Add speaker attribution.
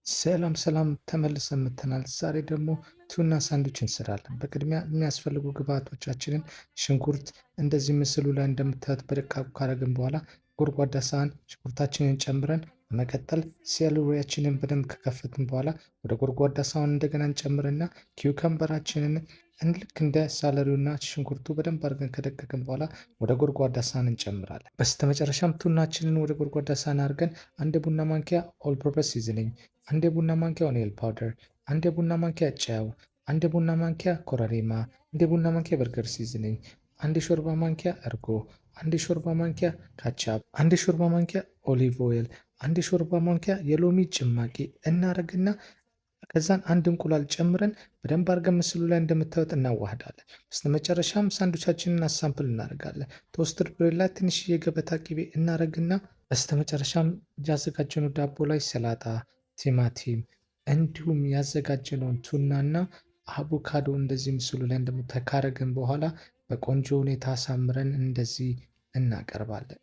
Speaker 1: ሰላም ሰላም ተመልሰን መጥተናል። ዛሬ ደግሞ ቱና ሳንዱች እንሰራለን። በቅድሚያ የሚያስፈልጉ ግብአቶቻችንን ሽንኩርት እንደዚህ ምስሉ ላይ እንደምታዩት በደቃቁ ካረግን በኋላ ጎድጓዳ ሳህን ሽንኩርታችንን ጨምረን በመቀጠል ሴለሪያችንን በደንብ ከከፈትን በኋላ ወደ ጎድጓዳ ሳህን እንደገና እንጨምርና ኪውከምበራችንን ልክ እንደ ሳለሪውና ሽንኩርቱ በደንብ አድርገን ከደቀቅን በኋላ ወደ ጎድጓዳ ሳህን እንጨምራለን። በስተመጨረሻም ቱናችንን ወደ ጎድጓዳ ሳህን አድርገን አንድ ቡና ማንኪያ ኦል ፐርፐስ ሲዝኒንግ፣ አንድ የቡና ማንኪያ ኦኒየን ፓውደር፣ አንድ የቡና ማንኪያ ጨው፣ አንድ የቡና ማንኪያ ኮረሪማ፣ አንድ የቡና ማንኪያ በርገር ሲዝኒንግ፣ አንድ የሾርባ ማንኪያ እርጎ፣ አንድ የሾርባ ማንኪያ ካቻፕ፣ አንድ የሾርባ ማንኪያ ኦሊቭ ኦይል፣ አንድ የሾርባ ማንኪያ የሎሚ ጭማቂ እናደርግና ከዛን አንድ እንቁላል ጨምረን በደንብ አድርገን ምስሉ ላይ እንደምታዩት እናዋህዳለን። በስተመጨረሻም ሳንዱቻችንን አሳምፕል እናደርጋለን። ቶስትድ ብሬድ ላይ ትንሽ የገበታ ቅቤ እናደርግና በስተመጨረሻም ያዘጋጀነው ዳቦ ላይ ሰላጣ፣ ቲማቲም እንዲሁም ያዘጋጀነውን ቱናና አቮካዶ እንደዚህ ምስሉ ላይ እንደምታዩት ካረግን በኋላ በቆንጆ ሁኔታ አሳምረን እንደዚህ እናቀርባለን።